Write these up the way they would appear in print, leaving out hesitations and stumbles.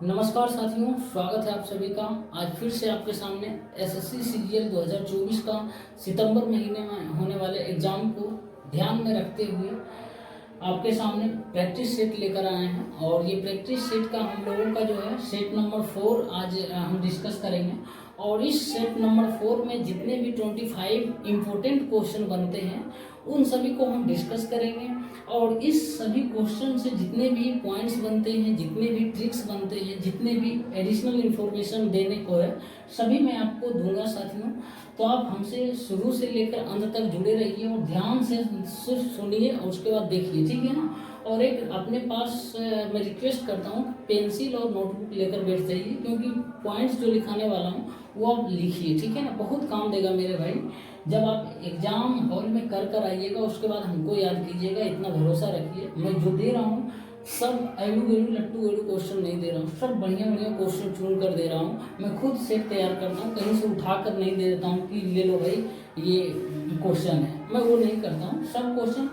नमस्कार साथियों, स्वागत है आप सभी का। आज फिर से आपके सामने एसएससी सीजीएल 2024 का सितंबर महीने में होने वाले एग्जाम को ध्यान में रखते हुए आपके सामने प्रैक्टिस सेट लेकर आए हैं। और ये प्रैक्टिस सेट का हम लोगों का जो है सेट नंबर 4 आज हम डिस्कस करेंगे। और इस सेट नंबर 4 में जितने भी 25 इम्पोर्टेंट क्वेश्चन बनते हैं उन सभी को हम डिस्कस करेंगे। और इस सभी क्वेश्चन से जितने भी पॉइंट्स बनते हैं, जितने भी ट्रिक्स बनते हैं, जितने भी एडिशनल इन्फॉर्मेशन देने को है, सभी मैं आपको दूंगा साथियों। तो आप हमसे शुरू से लेकर अंत तक जुड़े रहिए और ध्यान से सिर्फ सुनिए और उसके बाद देखिए, ठीक है ना। और एक अपने पास मैं रिक्वेस्ट करता हूँ, पेंसिल और नोटबुक लेकर बैठ जाइए, क्योंकि पॉइंट्स जो लिखाने वाला हूँ वो आप लिखिए, ठीक है ना। बहुत काम देगा मेरे भाई। जब आप एग्जाम हॉल में कर आइएगा उसके बाद हमको याद कीजिएगा, इतना भरोसा रखिए। मैं जो दे रहा हूँ सब एडू गेडू लट्टू गेडू क्वेश्चन नहीं दे रहा हूँ, सब बढ़िया बढ़िया क्वेश्चन चुन कर दे रहा हूँ। मैं खुद सेट तैयार करता हूँ, कहीं से उठा कर नहीं दे देता हूँ कि ले लो भाई ये क्वेश्चन है, मैं वो नहीं करता हूँ। सब क्वेश्चन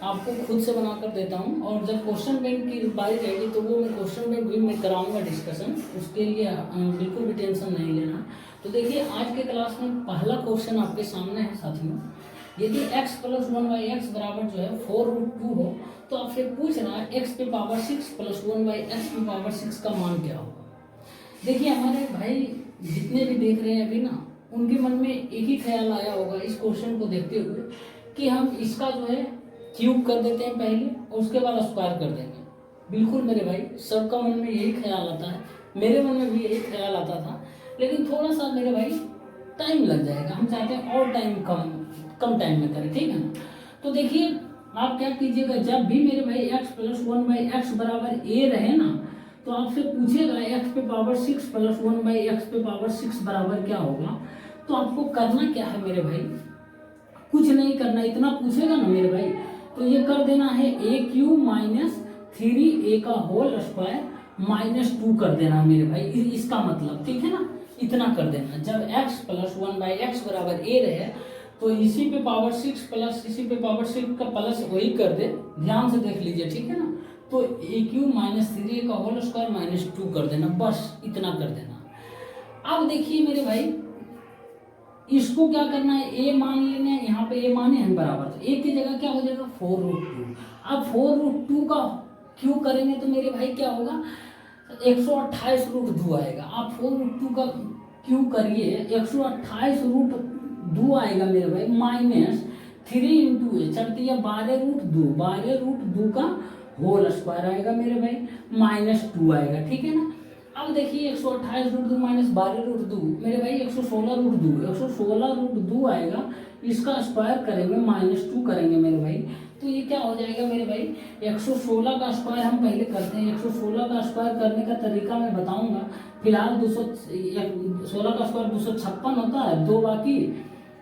आपको खुद से बना कर देता हूँ। और जब क्वेश्चन बैंक की बारी रहेगी तो वो मैं क्वेश्चन बैंक भी मैं कराऊंगा डिस्कशन, उसके लिए बिल्कुल भी टेंशन नहीं लेना। तो देखिए आज के क्लास में पहला क्वेश्चन आपके सामने है साथियों। यदि x + 1/x बराबर जो है 4√2 हो तो आपसे पूछ रहा है x पे पावर 6 + 1/x पे पावर 6 का मान क्या होगा। देखिए हमारे भाई जितने भी देख रहे हैं अभी ना, उनके मन में एक ही ख्याल आया होगा इस क्वेश्चन को देखते हुए कि हम इसका जो है क्यूब कर देते हैं पहले और उसके बाद स्क्वायर कर देंगे। बिल्कुल मेरे भाई, सबका मन में यही ख्याल आता है, मेरे मन में भी यही ख्याल आता था। लेकिन थोड़ा सा मेरे भाई टाइम लग जाएगा, हम चाहते हैं और टाइम कम टाइम में करें, ठीक है ना। तो देखिए आप क्या कीजिएगा, जब भी मेरे भाई x + 1/x बराबर a रहे ना, तो आपसे पूछेगा x पे पावर 6 + 1/x पे पावर 6 बराबर क्या होगा। तो आपको करना क्या है मेरे भाई, कुछ नहीं करना, इतना पूछेगा ना मेरे भाई तो ये कर देना है a³ - 3a का होल स्क्वायर -2 कर देना मेरे भाई, इसका मतलब, ठीक है ना। इतना कर देना। जब x + 1/x बराबर a रहे तो इसी पे पावर 6 प्लस इसी पे पावर 6 का प्लस वही कर दे, ध्यान से देख लीजिए, ठीक है ना। तो a³ - 3a का होल स्क्वायर -2 कर देना, बस इतना कर देना। अब देखिए मेरे भाई इसको क्या करना है, a मान लेना है, यहाँ पे a माने हैं बराबर, तो a की जगह क्या हो जाएगा 4√2। अब 4√2 का क्यों करेंगे तो मेरे भाई क्या होगा 128√2 आएगा। आप 4√2 का क्यों करिए, 128√2 आएगा मेरे भाई -3 × a, चलती है 12√2 का होल स्क्वायर आएगा मेरे भाई -2 आएगा, ठीक है ना। अब देखिए 128√2 - 12√2 मेरे भाई 116√2 आएगा। इसका स्क्वायर करेंगे -2 करेंगे मेरे भाई, तो ये क्या हो जाएगा मेरे भाई 116 का स्क्वायर हम पहले करते हैं। 116 का स्क्वायर करने का तरीका मैं बताऊंगा। फिलहाल 216 का स्क्वायर 256 होता है, 2 बाकी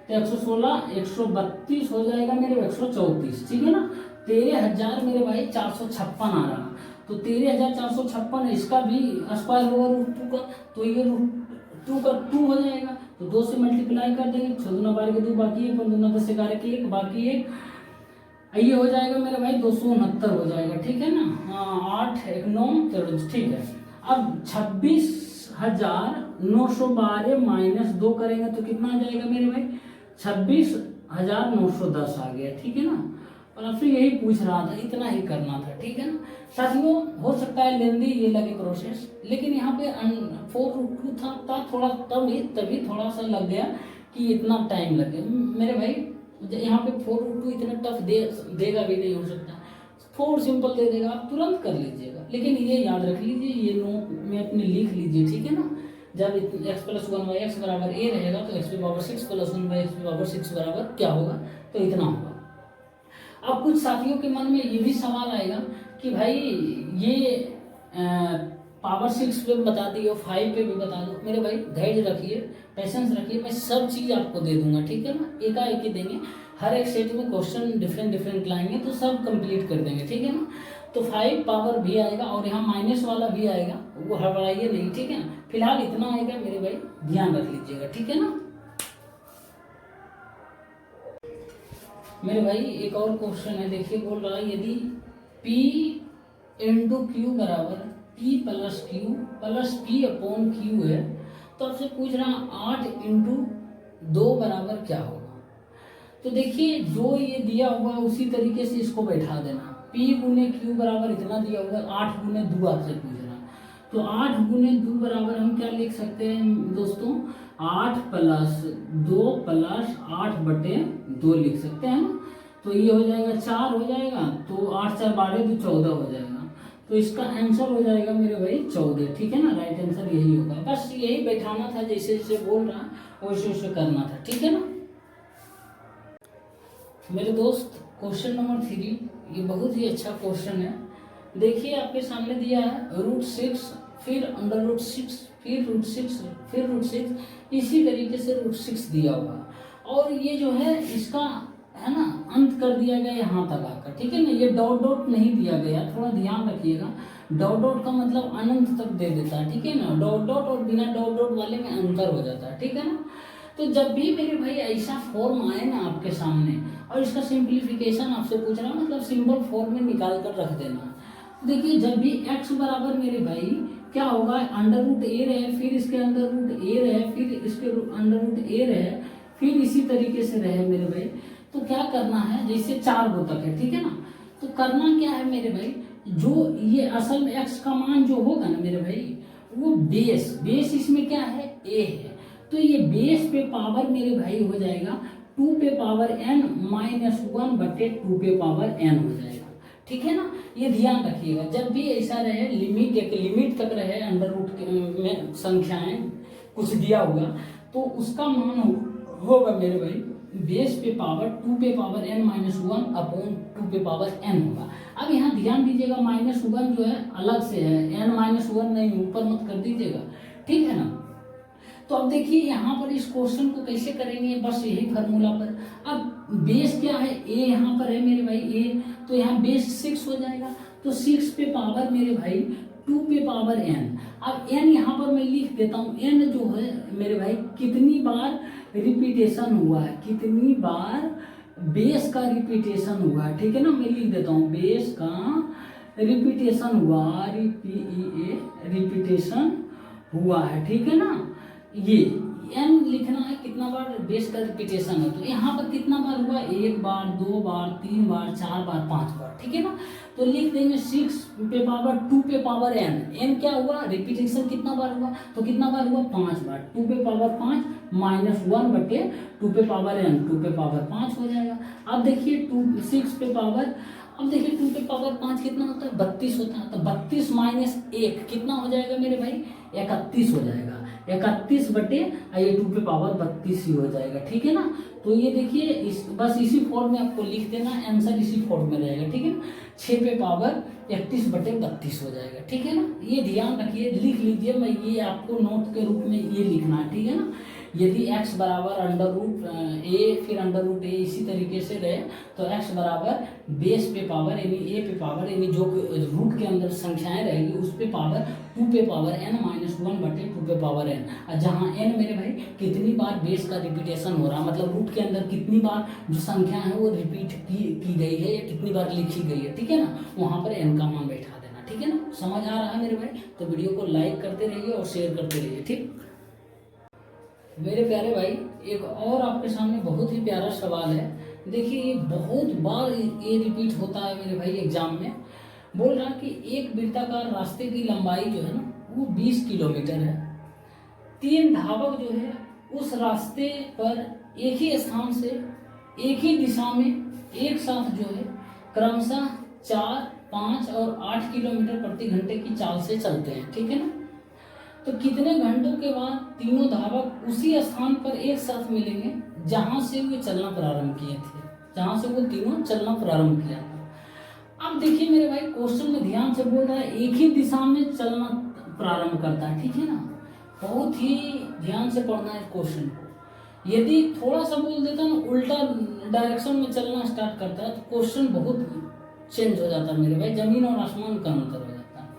तो 116 132 हो जाएगा मेरे 134, ठीक है ना। 13,000 मेरे भाई 456 आ रहा, तो 13,456 है, इसका भी स्क्वायर होगा √2 का, तो ये √2 का 2 हो जाएगा, तो 2 से मल्टीप्लाई कर देंगे। 6 दूना 12 के 2 बाकी है, 5 दूना 10 11 के 1 बाकी 1, ये हो जाएगा मेरे भाई 269 हो जाएगा, ठीक है ना। 8 1 9 13, ठीक है। अब 26,912 - 2 करेंगे तो कितना आ जाएगा मेरे भाई 26,910 आ गया, ठीक है ना। और आपसे यही पूछ रहा था, इतना ही करना था, ठीक है ना साथियों। हो सकता है लेंदी ये लगे प्रोसेस, लेकिन यहाँ पे 4√2 था थोड़ा तभी थोड़ा सा लग गया कि इतना टाइम लग गया मेरे भाई। यहाँ पे 4√2 इतना टफ देगा भी नहीं, हो सकता 4 सिंपल दे देगा, आप तुरंत कर लीजिएगा। लेकिन ये याद रख लीजिए, ये नोट में अपने लिख लीजिए, ठीक है ना। जब x + 1/x बराबर a रहेगा तो x पे पावर 6 + 1/x पे पावर 6 बराबर क्या होगा, तो इतना होगा। अब कुछ साथियों के मन में ये भी सवाल आएगा कि भाई ये पावर 6 पे बता दिए, 5 पे भी बता दो। मेरे भाई धैर्य रखिए, पेशेंस रखिए, मैं सब चीज़ आपको दे दूंगा, ठीक है ना। एकाएक ही देंगे, हर एक सेट में क्वेश्चन डिफरेंट लाएंगे तो सब कंप्लीट कर देंगे, ठीक है ना। तो 5 पावर भी आएगा और यहाँ माइनस वाला भी आएगा, वो हड़बड़ाइए नहीं, ठीक है ना। फिलहाल इतना आएगा मेरे भाई, ध्यान रख लीजिएगा, ठीक है ना। मेरे भाई एक और क्वेश्चन है, देखिए बोल रहा है यदि P × Q बराबर P plus Q plus P upon Q है, तो आपसे पूछ रहा 8 इंटू 2 बराबर क्या होगा। तो देखिए जो ये दिया हुआ उसी तरीके से इसको बैठा देना। P गुने Q बराबर इतना दिया हुआ, 8 गुने 2 आपसे पूछ रहा, तो 8 गुने 2 बराबर हम क्या लिख सकते हैं दोस्तों, 8 प्लस 2 प्लस 8 बटे 2 लिख सकते हैं ना। तो ये हो जाएगा 4 हो जाएगा, तो 8 4 12 तो 14 हो जाएगा। तो इसका आंसर हो जाएगा मेरे भाई 14, ठीक है ना। राइट आंसर यही होगा। बस यही बैठाना था, जैसे जैसे बोल रहा वैसे वैसे करना था, ठीक है ना मेरे दोस्त। क्वेश्चन नंबर 3 ये बहुत ही अच्छा क्वेश्चन है। देखिए आपके सामने दिया है √6, फिर √6, फिर √6, फिर √6, इसी तरीके से √6 दिया हुआ, और ये जो है इसका है ना अंत कर दिया गया यहाँ तक आकर, ठीक है ना। ये डॉट डॉट नहीं दिया गया, थोड़ा ध्यान रखिएगा। डॉट डॉट का मतलब अनंत तक दे देता है, ठीक है ना। डॉट डॉट और बिना डॉट डॉट वाले में अंतर हो जाता है, ठीक है ना। तो जब भी मेरे भाई ऐसा फॉर्म आए ना आपके सामने, और इसका सिंप्लीफिकेशन आपसे पूछ रहा हूँ, मतलब सिंपल फॉर्म में निकाल कर रख देना। देखिए जब भी x बराबर मेरे भाई क्या होगा, √a रहे, फिर इसके √a रहे, फिर इसके √a रहे, फिर इसी तरीके से रहे मेरे भाई, तो क्या करना है, जैसे 4 गो तक है, ठीक है ना। तो करना क्या है मेरे भाई, जो ये असल में x का मान जो होगा ना मेरे भाई, वो बेस इसमें क्या है, a है। तो ये बेस पे पावर मेरे भाई हो जाएगा 2 पे पावर n -1 बटे 2 पे पावर n हो जाएगा, ठीक है ना। ये ध्यान रखिएगा, जब भी ऐसा रहे लिमिट, एक लिमिट तक रहे अंडर रूट में संख्याएं कुछ दिया हुआ, तो उसका मान होगा मेरे भाई बेस पे पावर 2 पे पावर n -1 अपॉन 2 पे पावर n होगा। अब यहाँ ध्यान दीजिएगा, -1 जो है अलग से है, n -1 नहीं, ऊपर मत कर दीजिएगा, ठीक है ना। तो अब देखिए यहाँ पर इस क्वेश्चन को कैसे करेंगे, बस यही फार्मूला पर। अब बेस क्या है, a यहाँ पर है मेरे भाई a, तो यहाँ बेस 6 हो जाएगा, तो 6 पे पावर मेरे भाई 2 पे पावर n। अब n यहाँ पर मैं लिख देता हूँ, n जो है मेरे भाई कितनी बार रिपीटेशन हुआ है, कितनी बार बेस का रिपीटेशन हुआ है, ठीक है ना। मैं लिख देता हूँ बेस का रिपीटेशन हुआ, रिपीटेशन हुआ है, ठीक है ना। ये n लिखना है कितना बार बेस का रिपीटेशन है, तो यहाँ पर कितना बार हुआ, 1 बार, 2 बार, 3 बार, 4 बार, 5 बार, ठीक है ना। तो लिख देंगे 6 पे पावर 2 पे पावर n, n क्या हुआ, रिपीटेशन कितना बार हुआ, तो कितना बार हुआ, 5 बार, 2 पे पावर 5 -1 बटे 2 पे पावर n, 2 पे पावर 5 हो जाएगा। अब देखिए 6 पे पावर, अब देखिए 2 पे पावर 5 कितना होता है, 32 होता है, तो 32 - 1 कितना हो जाएगा मेरे भाई, 31 हो जाएगा। 31 बटे ये 2 पे पावर 32 ही हो जाएगा, ठीक है ना। तो ये देखिए बस इसी फॉर्म में आपको लिख देना, आंसर इसी फॉर्म में रहेगा, ठीक है ना। 6 पे पावर 31 बटे 32 हो जाएगा, ठीक है ना। ये ध्यान रखिए, लिख लीजिए, मैं ये आपको नोट के रूप में ये लिखना है, ठीक है ना। यदि x बराबर √a फिर √a इसी तरीके से रहे, तो x बराबर बेस पे पावर यानी a पे पावर यानी जो रूट के अंदर संख्याएं रहेगी उस पे पावर 2 पे पावर n -1 बटे 2 पे पावर n, जहाँ n मेरे भाई कितनी बार बेस का रिपीटेशन हो रहा, मतलब रूट के अंदर कितनी बार जो संख्या है वो रिपीट की गई है या कितनी बार लिखी गई है, ठीक है ना। वहाँ पर n का मान बैठा देना, ठीक है ना। समझ आ रहा है मेरे भाई, तो वीडियो को लाइक करते रहिए और शेयर करते रहिए, ठीक। मेरे प्यारे भाई, एक और आपके सामने बहुत ही प्यारा सवाल है। देखिए ये बहुत बार ये रिपीट होता है मेरे भाई एग्जाम में। बोल रहा कि एक वृत्ताकार रास्ते की लंबाई जो है ना वो 20 किलोमीटर है। 3 धावक जो है उस रास्ते पर एक ही स्थान से एक ही दिशा में एक साथ जो है क्रमशः 4, 5 और 8 किलोमीटर प्रति घंटे की चाल से चलते हैं, ठीक है ना। तो कितने घंटों के बाद तीनों धावक उसी स्थान पर एक साथ मिलेंगे जहां से वे चलना प्रारंभ किए थे, जहां से वो तीनों चलना प्रारंभ किया था। अब देखिए मेरे भाई क्वेश्चन में ध्यान से बोल रहा है एक ही दिशा में चलना प्रारंभ करता है, ठीक है ना। बहुत ही ध्यान से पढ़ना है क्वेश्चन को। यदि थोड़ा सा बोल देता ना उल्टा डायरेक्शन में चलना स्टार्ट करता है तो क्वेश्चन बहुत चेंज हो जाता है मेरे भाई, जमीन और आसमान का अंतर हो जाता है।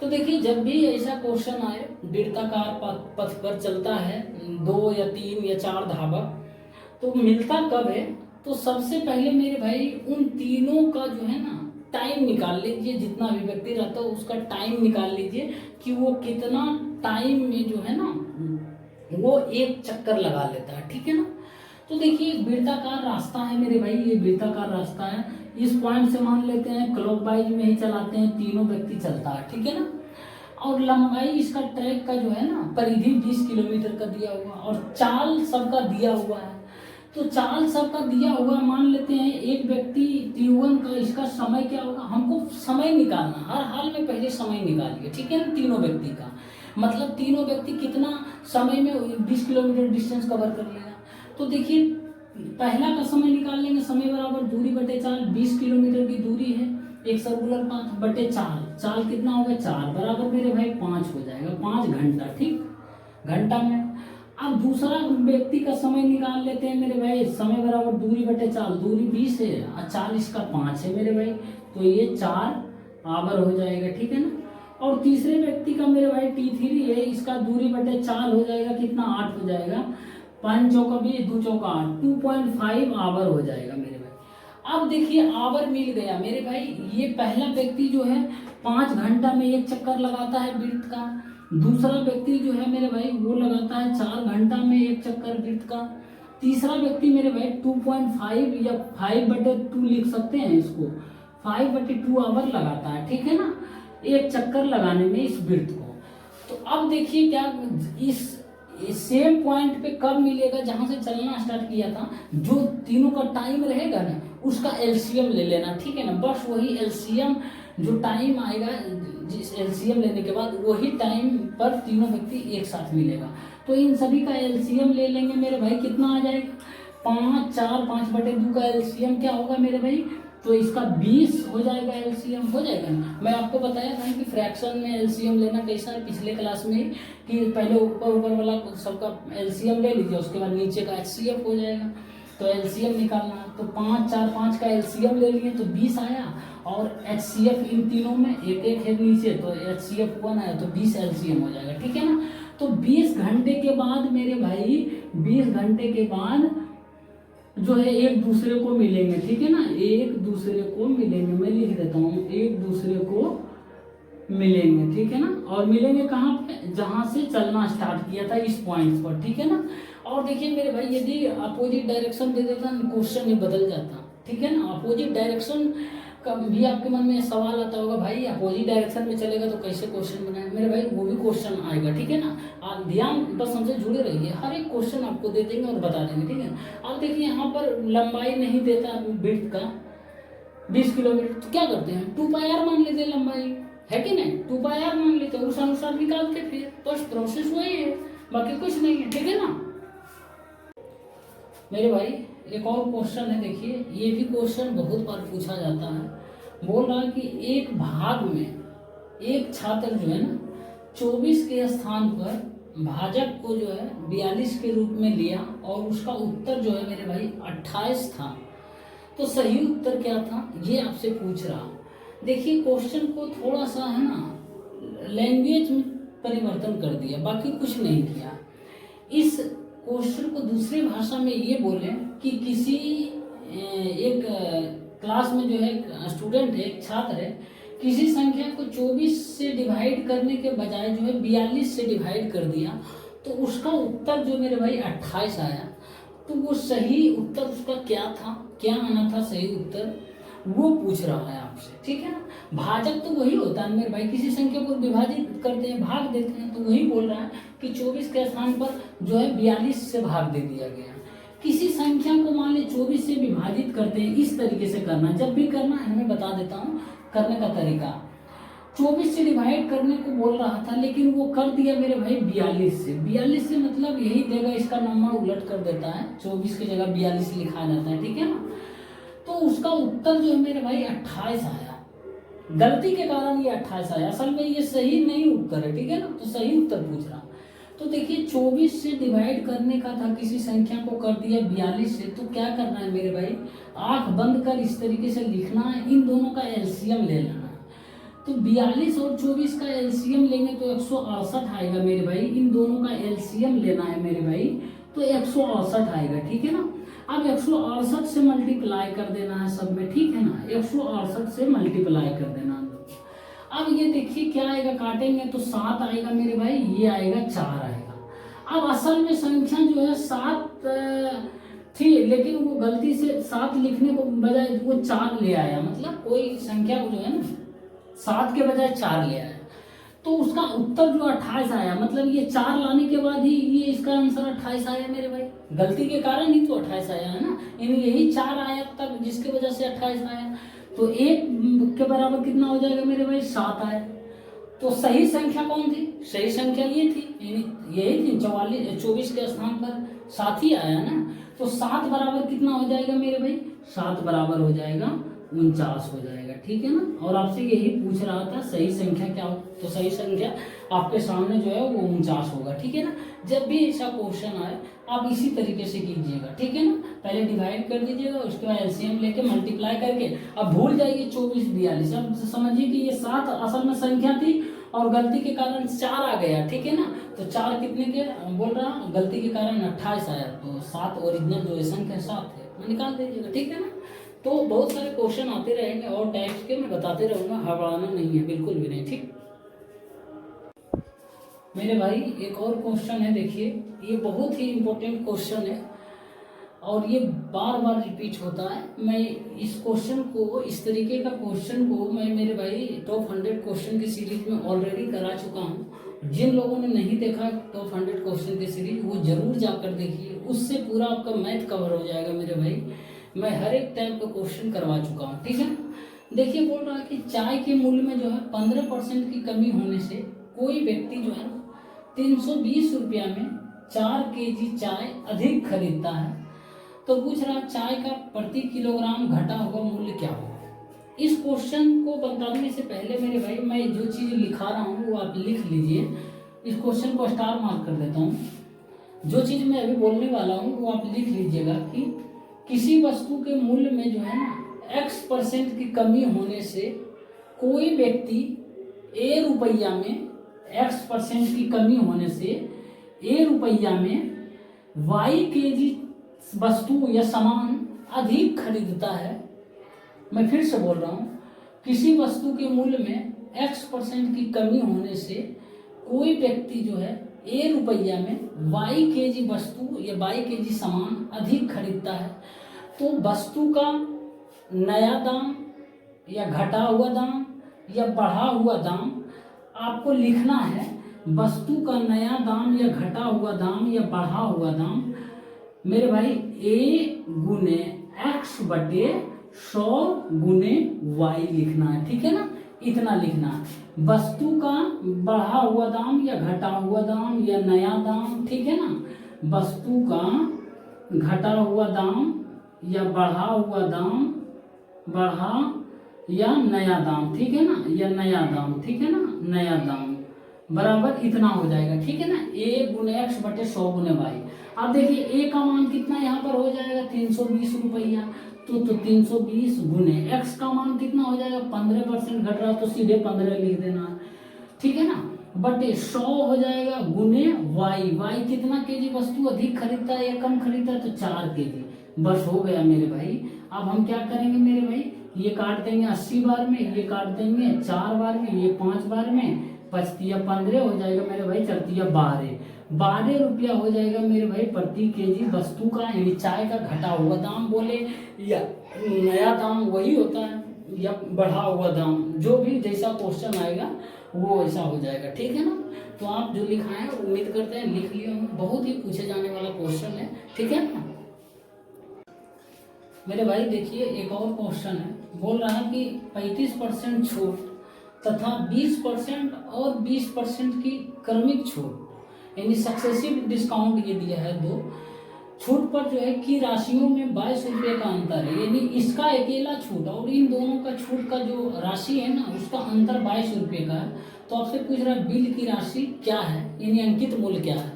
तो देखिए जब भी ऐसा क्वेश्चन आए, वृत्ताकार पथ पर चलता है 2 या 3 या 4 धावक, तो मिलता कब है, तो सबसे पहले मेरे भाई उन तीनों का जो है ना टाइम निकाल लीजिए, जितना भी व्यक्ति रहता है उसका टाइम निकाल लीजिए कि वो कितना टाइम में जो है ना वो एक चक्कर लगा लेता है, ठीक है ना। तो देखिए एक वृत्ताकार रास्ता है मेरे भाई, ये वृत्ताकार रास्ता है। इस पॉइंट से मान लेते हैं क्लॉकवाइज में ही चलाते हैं, तीनों व्यक्ति चलता है, ठीक है ना। और लंबाई इसका ट्रैक का जो है ना परिधि 20 किलोमीटर का दिया हुआ, और चाल सबका दिया हुआ है। तो चाल सबका दिया हुआ मान लेते हैं, एक व्यक्ति T1 का इसका समय क्या होगा, हमको समय निकालना, हर हाल में पहले समय निकालिए, ठीक है ना। तीनों व्यक्ति का मतलब तीनों व्यक्ति कितना समय में 20 किलोमीटर डिस्टेंस कवर कर लेगा। तो देखिए पहला का समय निकाल लेंगे, समय बराबर दूरी बटे चाल, 20 किलोमीटर की दूरी है, एक सर्कुलर पाथ बटे चाल, चाल कितना होगा 4 बराबर मेरे भाई 5 हो जाएगा, 5 घंटा, ठीक, घंटा में। अब दूसरा व्यक्ति का समय निकाल लेते हैं मेरे भाई, समय बराबर दूरी बटे चाल, दूरी 20 है और चाल इसका 5 है मेरे भाई, तो ये 4 आवर हो जाएगा, ठीक है ना। और तीसरे व्यक्ति का मेरे भाई T3 है, इसका दूरी बटे चाल हो जाएगा कितना 8 हो जाएगा, 5 चौका 20 2 चौका 8, 2.5 आवर हो जाएगा मेरे भाई। अब देखिए आवर मिल गया मेरे भाई, ये पहला व्यक्ति जो है 5 घंटा में एक चक्कर लगाता है वृत्त का, दूसरा व्यक्ति जो है मेरे भाई वो लगाता है 4 घंटा में एक चक्कर वृत्त का, तीसरा व्यक्ति मेरे भाई 2.5 या 5/2 लिख सकते हैं इसको, 5/2 आवर लगाता है, ठीक है ना, एक चक्कर लगाने में इस वृत्त को। तो अब देखिए क्या इस सेम पॉइंट पे कब मिलेगा जहां से चलना स्टार्ट किया था, जो तीनों का टाइम रहेगा ना उसका एलसीएम ले लेना, ठीक है ना। बस वही एलसीएम जो टाइम आएगा, जिस एलसीएम लेने के बाद वही टाइम पर तीनों व्यक्ति एक साथ मिलेगा। तो इन सभी का एलसीएम ले लेंगे मेरे भाई, कितना आ जाएगा 5 4 5/2 का एलसीएम क्या होगा मेरे भाई, तो इसका 20 हो जाएगा, एलसीएम हो जाएगा ना। मैं आपको बताया था कि फ्रैक्शन में एलसीएम लेना कैसा है पिछले क्लास में, कि पहले ऊपर वाला सबका एलसीएम ले लीजिए, उसके बाद नीचे का एचसीएफ हो जाएगा। तो एलसीएम निकालना, तो 5 4 5 का एलसीएम ले लिए तो 20 आया, और एचसीएफ इन तीनों में एक एक है नीचे, तो एचसीएफ 1 आया तो 20 एलसीएम हो जाएगा, ठीक है ना। तो 20 घंटे के बाद मेरे भाई, 20 घंटे के बाद जो है एक दूसरे को मिलेंगे, ठीक है ना, एक दूसरे को मिलेंगे, मैं लिख देता हूँ, एक दूसरे को मिलेंगे, ठीक है ना। और मिलेंगे कहाँ पे, जहां से चलना स्टार्ट किया था इस पॉइंट पर, ठीक है ना। और देखिए मेरे भाई यदि अपोजिट डायरेक्शन दे देता क्वेश्चन ही बदल जाता, ठीक है ना। अपोजिट डायरेक्शन का भी आपके मन में सवाल आता होगा, भाई अपोजिट डायरेक्शन में चलेगा तो कैसे क्वेश्चन बनाए, मेरे भाई वो भी क्वेश्चन आएगा, ठीक है ना। आप ध्यान बस हमसे जुड़े रहिए, हर एक क्वेश्चन आपको दे देंगे और बता देंगे, ठीक है। अब देखिए यहाँ पर लंबाई नहीं देता विड्थ का 20 किलोमीटर, तो क्या करते हैं 2πr मान लेते हैं लंबाई, है कि नहीं, 2πr मान लेते हैं, उस अनुसार निकालते फिर, बस प्रोसेस वही है, बाकी कुछ नहीं है, ठीक है ना मेरे भाई। एक और क्वेश्चन है, देखिए ये भी क्वेश्चन बहुत बार पूछा जाता है। बोल रहा है कि एक भाग में एक छात्र जो है ना 24 के स्थान पर भाजक को जो है 42 के रूप में लिया, और उसका उत्तर जो है मेरे भाई 28 था, तो सही उत्तर क्या था ये आपसे पूछ रहा हूँ। देखिए क्वेश्चन को थोड़ा सा है ना लैंग्वेज में परिवर्तन कर दिया, बाकी कुछ नहीं किया। इस क्वेश्चन को दूसरी भाषा में ये बोले कि किसी एक क्लास में जो है स्टूडेंट है, एक छात्र है, किसी संख्या को 24 से डिवाइड करने के बजाय जो है 42 से डिवाइड कर दिया, तो उसका उत्तर जो मेरे भाई 28 आया। तो वो सही उत्तर उसका क्या था, क्या आना था सही उत्तर, वो पूछ रहा है आपसे, ठीक है ना। भाजक तो वही होता है मेरे भाई, किसी संख्या को विभाजित करते हैं, भाग देते हैं, तो वही बोल रहा है कि 24 के स्थान पर जो है 42 से भाग दे दिया गया। किसी संख्या को मान ले 24 से विभाजित करते हैं, इस तरीके से करना, जब भी करना है मैं बता देता हूँ करने का तरीका। 24 से डिवाइड करने को बोल रहा था, लेकिन वो कर दिया मेरे भाई 42 से। 42 से मतलब यही देगा, इसका नंबर उलट कर देता है, 24 की जगह 42 लिखा जाता है, ठीक है ना। तो उसका उत्तर जो है मेरे भाई 28 आया, गलती के कारण ये 28 आया, असल में ये सही नहीं उत्तर है, ठीक है ना। तो सही उत्तर पूछ रहा। तो देखिए 24 से डिवाइड करने का था, किसी संख्या को कर दिया 42 से, तो क्या करना है मेरे भाई, आंख बंद कर इस तरीके से लिखना है, इन दोनों का एलसीएम ले लेना है। तो 42 और 24 का एलसीएम लेंगे तो 168 आएगा मेरे भाई, इन दोनों का एलसीएम लेना है मेरे भाई, तो 168 आएगा, ठीक है ना। अब 168 से मल्टीप्लाई कर देना है सब में, ठीक है ना, 168 से मल्टीप्लाई कर देना। अब ये देखिए क्या आएगा, काटेंगे तो 7 आएगा मेरे भाई, ये आएगा 4 आएगा। अब असल में संख्या जो है 7 थी, लेकिन वो गलती से 7 लिखने को बजाय वो 4 ले आया, मतलब कोई संख्या को जो है ना 7 के बजाय 4 ले आया, तो उसका उत्तर जो 28 आया। मतलब ये 4 लाने के बाद ही ये इसका आंसर 28 आया मेरे भाई, गलती के कारण ही तो 28 आया है ना, यानी यही 4 आया तब जिसकी वजह से 28 आया। तो 1 के बराबर कितना हो जाएगा मेरे भाई, 7 आया। तो सही संख्या कौन थी, सही संख्या ये थी, यानी यही थी, 24 के स्थान पर 7 ही आया ना। तो 7 बराबर कितना हो जाएगा मेरे भाई, 7 बराबर हो जाएगा 49 हो जाएगा, ठीक है ना। और आपसे यही पूछ रहा था सही संख्या क्या हो, तो सही संख्या आपके सामने जो है वो 49 होगा, ठीक है ना। जब भी ऐसा क्वेश्चन आए आप इसी तरीके से कीजिएगा, ठीक है ना। पहले डिवाइड कर दीजिएगा, उसके बाद एलसीएम लेके मल्टीप्लाई करके, अब भूल जाइए 24 42, अब समझिए कि ये 7 असल में संख्या थी और गलती के कारण 4 आ गया, ठीक है ना। तो 4 कितने के बोल रहा, गलती के कारण 28 आया, तो 7 ओरिजिनल जो है संख्या 7 है, मैं निकाल दीजिएगा, ठीक है ना। तो बहुत सारे क्वेश्चन आते रहेंगे और टैक्स के मैं बताते रहूँगा, हड़बड़ाना नहीं है, बिल्कुल भी नहीं, ठीक। मेरे भाई एक और क्वेश्चन है, देखिए ये बहुत ही इम्पोर्टेंट क्वेश्चन है और ये बार बार रिपीट होता है। मैं इस क्वेश्चन को, इस तरीके का क्वेश्चन को मैं मेरे भाई टॉप 100 क्वेश्चन की सीरीज में ऑलरेडी करा चुका हूँ। जिन लोगों ने नहीं देखा टॉप 100 क्वेश्चन की सीरीज, वो जरूर जाकर देखिए, उससे पूरा आपका मैथ कवर हो जाएगा मेरे भाई। मैं हर एक टाइप का क्वेश्चन करवा चुका हूँ, ठीक है। देखिए बोल रहा है कि चाय के मूल्य में जो है 15% की कमी होने से कोई व्यक्ति जो है 320 रुपया में 4 केजी चाय अधिक खरीदता है, तो पूछ रहा चाय का प्रति किलोग्राम घटा हुआ मूल्य क्या होगा। इस क्वेश्चन को बताने से पहले मेरे भाई मैं जो चीज़ लिखा रहा हूँ वो आप लिख लीजिए। इस क्वेश्चन को स्टार मार्क कर देता हूँ। जो चीज़ मैं अभी बोलने वाला हूँ वो आप लिख लीजिएगा कि किसी वस्तु के मूल्य में जो है ना X% की कमी होने से कोई व्यक्ति A रुपया में, X% की कमी होने से A रुपया में Y केजी वस्तु या सामान अधिक खरीदता है। मैं फिर से बोल रहा हूँ, किसी वस्तु के मूल्य में X% की कमी होने से कोई व्यक्ति जो है A रुपया में Y केजी वस्तु या Y केजी सामान अधिक खरीदता है, तो वस्तु का नया दाम या घटा हुआ दाम या बढ़ा हुआ दाम आपको लिखना है। वस्तु का नया दाम या घटा हुआ दाम या बढ़ा हुआ दाम मेरे भाई A गुने X बटे 100 गुने Y लिखना है, ठीक है ना, इतना लिखना है। वस्तु का बढ़ा हुआ दाम या घटा हुआ दाम या नया दाम, ठीक है ना, वस्तु का घटा हुआ दाम या बढ़ा हुआ दाम, बढ़ा या नया दाम, ठीक है ना, या नया दाम, ठीक है ना, नया दाम बराबर इतना हो जाएगा, ठीक है ना, A गुने X बटे 100 गुने Y। अब देखिए A का मान कितना यहाँ पर हो जाएगा 320 रुपया, तो 320 गुने X का मान कितना हो जाएगा, 15% घट रहा तो सीधे 15 लिख देना, ठीक है ना, बटे 100 हो जाएगा गुने Y कितना केजी वस्तु अधिक खरीदता है या कम खरीदता है, तो 4 केजी। बस हो गया मेरे भाई। अब हम क्या करेंगे मेरे भाई, ये काट देंगे 80 बार में, ये काट देंगे 4 बार में, ये 5 बार में, 5×15 हो जाएगा मेरे भाई, 4×12 रुपया हो जाएगा मेरे भाई प्रति केजी वस्तु का, यानी चाय का घटा हुआ दाम बोले या नया दाम वही होता है, या बढ़ा हुआ दाम, जो भी जैसा क्वेश्चन आएगा वो ऐसा हो जाएगा, ठीक है ना। तो आप जो लिखा है उम्मीद करते हैं लिख लिया हूँ, बहुत ही पूछे जाने वाला क्वेश्चन है, ठीक है ना मेरे भाई। देखिए एक और क्वेश्चन है, बोल रहा है कि 35% छूट तथा 20% और 20% की क्रमिक छूट, यानी सक्सेसिव डिस्काउंट ये दिया है दो छूट पर जो है कि राशियों में 22 रुपये का अंतर है, यानी इसका अकेला छूट और इन दोनों का छूट का जो राशि है ना उसका अंतर 22 रुपये का है। तो आपसे पूछ रहा है बिल की राशि क्या है, यानी अंकित मूल्य क्या है।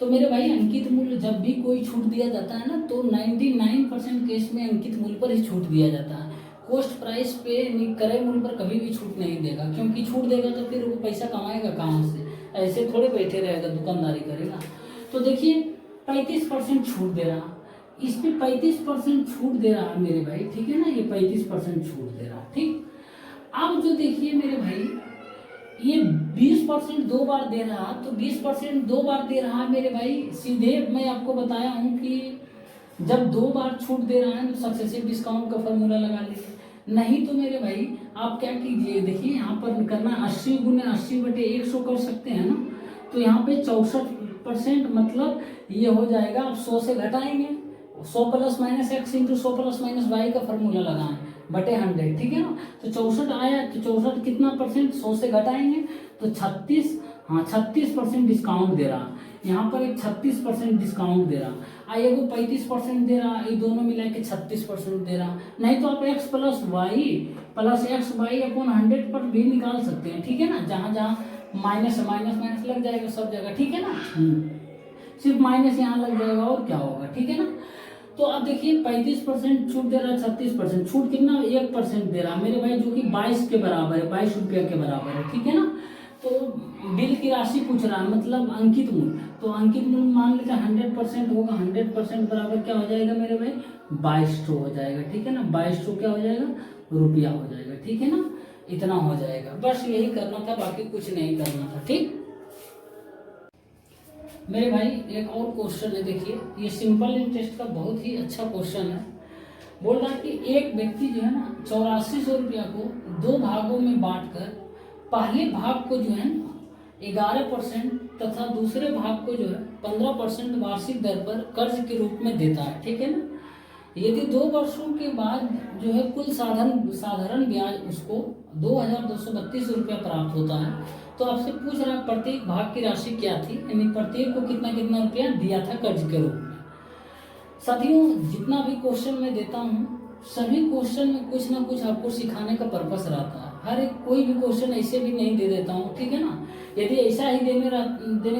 तो मेरे भाई अंकित मूल्य जब भी कोई छूट दिया जाता है ना तो 99% केस में अंकित मूल्य पर ही छूट दिया जाता है। कॉस्ट प्राइस पे क्रय मूल्य पर कभी भी छूट नहीं देगा, क्योंकि छूट देगा तो फिर वो पैसा कमाएगा कहाँ से, ऐसे थोड़े बैठे रहेगा दुकानदारी करेगा। तो देखिए 35% छूट दे रहा, इस पे 35% छूट दे रहा है मेरे भाई, ठीक है ना, ये 35% छूट दे रहा है, ठीक। अब जो देखिए मेरे भाई, ये 20% 2 बार दे रहा, तो 20% 2 बार दे रहा है मेरे भाई, सीधे मैं आपको बताया हूँ कि जब 2 बार छूट दे रहा है तो सक्सेसिव डिस्काउंट का फॉर्मूला लगा लीजिए। नहीं तो मेरे भाई आप क्या कीजिए, देखिए यहाँ पर करना 80 गुने 80/100 कर सकते हैं ना, तो यहाँ पे 64% मतलब ये हो जाएगा। आप 100 से घटाएंगे, 100 + -x × 100 + -y का फॉर्मूला लगाएं बटे 100, ठीक है ना। तो 64 आया, तो 64 कितना परसेंट, 100 से घटाएंगे तो 36, हाँ 36% डिस्काउंट दे रहा, यहाँ पर एक 36% डिस्काउंट दे रहा, आइए वो 35% दे रहा, ये दोनों मिला के 36% दे रहा। नहीं तो आप x + y/100 पर भी निकाल सकते हैं, ठीक है ना, जहाँ जहाँ माइनस माइनस माइनस लग जाएगा सब जगह, ठीक है ना। सिर्फ माइनस यहाँ लग जाएगा और क्या होगा, ठीक है ना। तो अब देखिए 35% छूट दे रहा है, 36% छूट कितना 1% दे रहा है मेरे भाई, जो कि 22 के बराबर है, 22 रुपया के बराबर है, ठीक है ना। तो बिल की राशि पूछ रहा है, मतलब अंकित मूल्य, तो अंकित मूल्य मान लेते हैं 100% होगा, 100% बराबर क्या हो जाएगा मेरे भाई, 2200 हो जाएगा, ठीक है ना। 2200 क्या हो जाएगा, रुपया हो जाएगा, ठीक है ना। इतना हो जाएगा, बस यही करना था, बाकी कुछ नहीं करना था, ठीक। मेरे भाई एक और क्वेश्चन है, देखिए ये सिंपल इंटरेस्ट का बहुत ही अच्छा क्वेश्चन है। बोल रहा है कि एक व्यक्ति जो है ना 8400 रुपया को 2 भागों में बांटकर पहले भाग को जो है ना 11% तथा दूसरे भाग को जो है 15% वार्षिक दर पर कर्ज के रूप में देता है, ठीक है ना। यदि 2 वर्षों के बाद जो है कुल साधारण ब्याज उसको 2232 रुपया प्राप्त होता है, तो आपसे पूछ रहा है प्रत्येक भाग की राशि क्या थी, यानी प्रत्येक को कितना कितना रुपया दिया था कर्ज के रूप में। साथियों जितना भी क्वेश्चन मैं देता हूँ, सभी क्वेश्चन में कुछ ना कुछ आपको सिखाने का पर्पस रहता है। हर एक कोई भी क्वेश्चन ऐसे भी नहीं दे देता हूँ, ठीक है ना। यदि ऐसा ही देने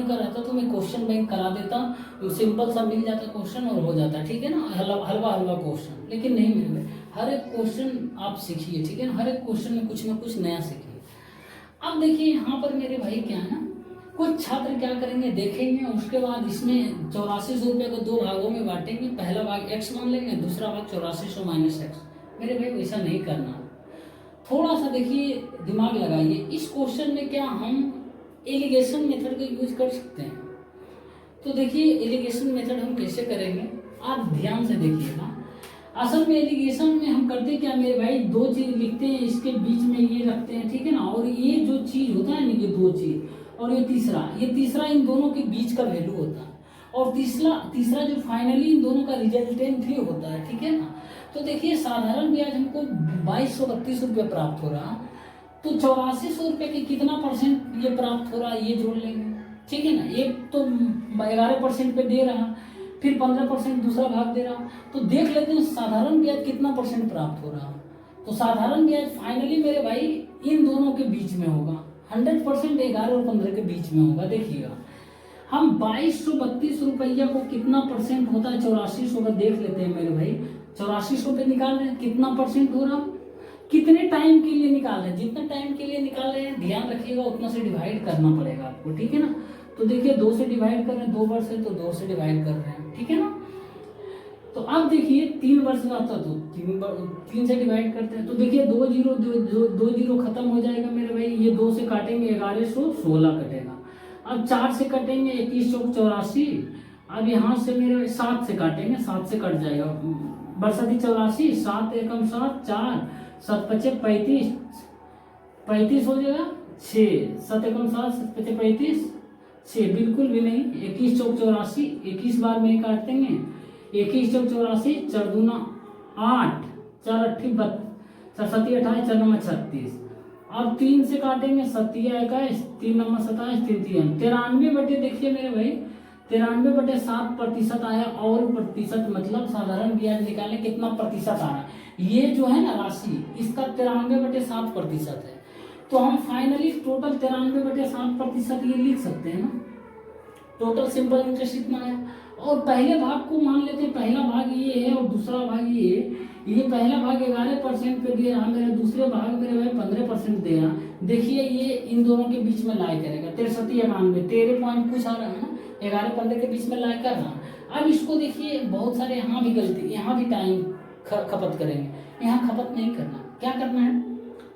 का रहता तो मैं क्वेश्चन बैंक करा देता, तो सिंपल सा मिल जाता क्वेश्चन और हो जाता, ठीक है ना, हलवा क्वेश्चन। लेकिन नहीं मिल रहे, हर एक क्वेश्चन आप सीखिए, ठीक है ना, हर एक क्वेश्चन में कुछ ना कुछ नया सीखिए। अब देखिए यहाँ पर मेरे भाई क्या है ना, कुछ छात्र क्या करेंगे देखेंगे, उसके बाद इसमें 8400 रुपये को 2 भागों में बांटेंगे, पहला भाग x मान लेंगे, दूसरा भाग 8400 - x। मेरे भाई वैसा नहीं करना, थोड़ा सा देखिए दिमाग लगाइए। इस क्वेश्चन में क्या हम एलिगेशन मेथड का यूज कर सकते हैं, तो देखिए एलिगेशन मेथड हम कैसे करेंगे, आप ध्यान से देखिएगा। असल में एलिगेशन में हम करते क्या मेरे भाई, 2 चीज लिखते हैं, इसके बीच में ये रखते हैं, ठीक है ना, और ये जो चीज होता है ना, ये 2 चीज और ये तीसरा इन दोनों के बीच का वैल्यू होता है, और तीसरा जो फाइनली इन दोनों का रिजल्टेंट ही होता है, ठीक है ना। तो देखिए साधारण ब्याज हमको 2232 रुपये प्राप्त हो रहा, तो 8400 रुपये के कितना % ये प्राप्त हो रहा है ये जोड़ लेंगे, ठीक है ना। एक तो 11% पे दे रहा, फिर 15% दूसरा भाग दे रहा, तो देख लेते हैं साधारण ब्याज कितना % प्राप्त हो रहा। तो साधारण ब्याज फाइनली मेरे भाई इन दोनों के बीच में होगा, 100% 11 और 15 के बीच में होगा। देखिएगा हम 2232 रुपया को कितना % होता है 8400 का देख लेते हैं मेरे भाई। 8400 पे निकाल रहे हैं, कितना % हो रहा, कितने टाइम के लिए निकाल रहे हैं, जितना टाइम के लिए निकाल रहे हैं ध्यान रखिएगा उतना से डिवाइड करना पड़ेगा आपको, ठीक है ना। तो देखिए 2 से डिवाइड कर रहे हैं, 2 वर्ष है तो 2 से डिवाइड कर रहे हैं, ठीक है ना। तो अब देखिए 3 वर्ष का था तो 3 से डिवाइड करते हैं, तो देखिए 2 जीरो खत्म हो जाएगा मेरे भाई, ये 2 से काटेंगे 1116 कटेगा। अब 4 से कटेंगे 21 चौक 84, अब यहाँ से मेरे 7 से काटेंगे, 7 से कट जाएगा, बरसती 84, 7 एकम 7, 4 7 पचे 35 हो जाएगा, 6 7 एकम 7 7 पचे 35, 6 बिल्कुल भी नहीं, 21 चौक 84, 21 बार में काट देंगे, 21 चौक 84, 4 दूना 8, 4 अट्ठी 4 सती 28, 4 नंबर 36। अब 3 से काटेंगे, 7 21, 3 नंबर 27, 3 93 बटे, देखिए मेरे भाई 93/7% आया, और प्रतिशत मतलब साधारण ब्याज निकालने कितना प्रतिशत आ रहा है, ये जो है ना राशि इसका 93/7% है। तो हम फाइनली टोटल 93/7% ये लिख सकते हैं ना, टोटल सिंपल इंटरेस्ट इतना है। और पहले भाग को मान लेते हैं, पहला भाग ये है और दूसरा भाग ये है। ये पहला भाग 11% पे दे रहा, मेरा दूसरे भाग मेरे भाई 15% दे रहा। देखिए ये इन दोनों के बीच में लाई करेगा, 63 91 13 पॉइंट कुछ आ रहा है ना, 11 15 के बीच में ला कर रहा। अब इसको देखिए बहुत सारे यहाँ भी गलती, यहाँ भी टाइम खपत करेंगे, यहाँ खपत नहीं करना। क्या करना है,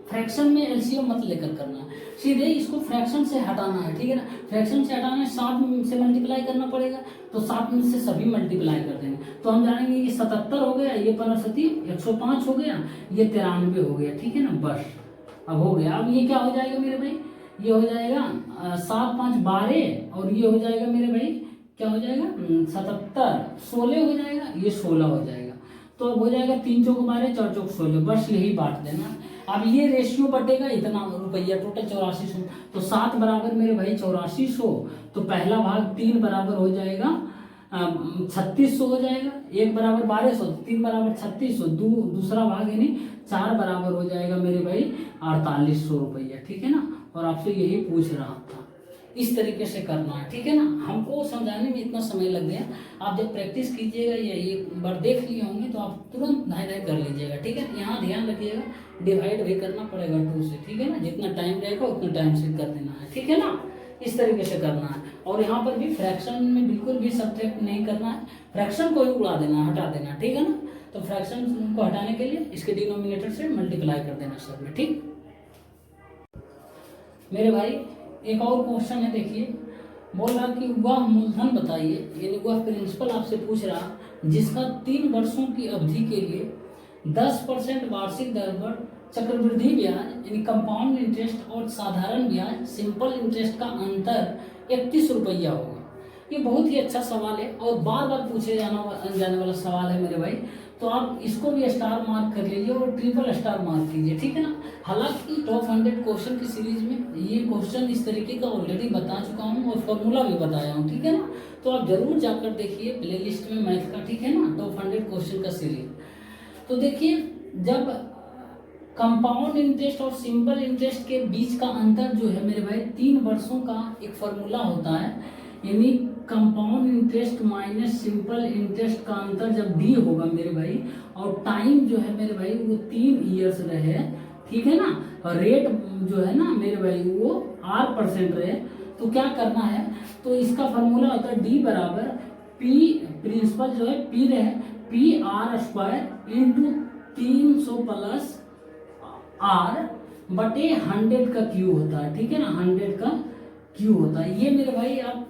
फ्रैक्शन में एलसीएम मत लेकर करना है, सीधे इसको फ्रैक्शन से हटाना है, ठीक है ना। फ्रैक्शन से हटाना है, 7 से मल्टीप्लाई करना पड़ेगा, तो 7 में से सभी मल्टीप्लाई कर देंगे, तो हम जानेंगे ये 77 हो गया, ये 105 हो गया, ये 93 हो गया, ठीक है ना। बस अब हो गया। अब ये क्या हो जाएगा मेरे भाई, ये हो जाएगा 7 5 12, और ये हो जाएगा मेरे भाई क्या हो जाएगा 77, 16 हो जाएगा, ये 16 हो जाएगा। तो अब हो जाएगा 3 चौक 12, 4 चौक 16, बस यही बांट देना। अब ये रेशियो बटेगा इतना रुपया, टोटल 8400, तो 7 बराबर मेरे भाई 8400, तो पहला भाग 3 बराबर हो जाएगा 3600 हो जाएगा, 1 बराबर 1200, 3 बराबर 3600, दूसरा भाग यानी 4 बराबर हो जाएगा मेरे भाई 4800 रुपया, ठीक है ना। और आपसे यही पूछ रहा था, इस तरीके से करना है, ठीक है ना। हमको समझाने में इतना समय लग गया, आप जब प्रैक्टिस कीजिएगा या एक बार देख लिए होंगे तो आप तुरंत धाय कर लीजिएगा, ठीक है। यहाँ ध्यान रखिएगा, डिवाइड भी करना पड़ेगा 2 से, ठीक है ना। जितना टाइम रहेगा उतना टाइम से कर देना है, ठीक है ना। इस तरीके से करना है। और यहाँ पर भी फ्रैक्शन में बिल्कुल भी सब्ट्रैक्ट नहीं करना है, फ्रैक्शन को ही उड़ा देना, हटा देना, ठीक है ना। तो फ्रैक्शन को हटाने के लिए इसके डिनोमिनेटर से मल्टीप्लाई कर देना सब में, ठीक। मेरे भाई एक और क्वेश्चन है, देखिए बोल रहा कि वह मूलधन बताइए, यानी वह प्रिंसिपल आपसे पूछ रहा जिसका 3 वर्षों की अवधि के लिए 10% वार्षिक दर पर चक्रवृद्धि ब्याज यानी कंपाउंड इंटरेस्ट और साधारण ब्याज सिंपल इंटरेस्ट का अंतर 31 रुपया होगा। ये बहुत ही अच्छा सवाल है और बार बार पूछे जाने वाला सवाल है मेरे भाई। तो आप इसको भी स्टार मार्क कर लीजिए और ट्रिपल स्टार मार्क कीजिए, ठीक है ना। हालांकि टॉप 100 क्वेश्चन की सीरीज में ये क्वेश्चन इस तरीके का ऑलरेडी बता चुका हूँ और फॉर्मूला भी बताया हूँ, ठीक है ना। तो आप जरूर जाकर देखिए प्ले लिस्ट में मैथ का, ठीक है ना, टॉप 100 क्वेश्चन का सीरीज। तो देखिए जब कंपाउंड इंटरेस्ट और सिंपल इंटरेस्ट के बीच का अंतर जो है मेरे भाई 3 वर्षों का एक फॉर्मूला होता है, यानी compound interest minus simple interest का अंतर जब डी होगा मेरे भाई, और टाइम जो है मेरे भाई वो 3 ईयर्स रहे, ठीक है ना, और रेट जो है ना मेरे भाई वो R% रहे, तो क्या करना है, तो इसका फॉर्मूला होता है डी बराबर पी, प्रिंसिपल जो है पी रहे PR² इंटू 300 प्लस R बटे 100 का क्यू होता है, ठीक है ना, 100 का क्यू होता है। ये मेरे भाई आप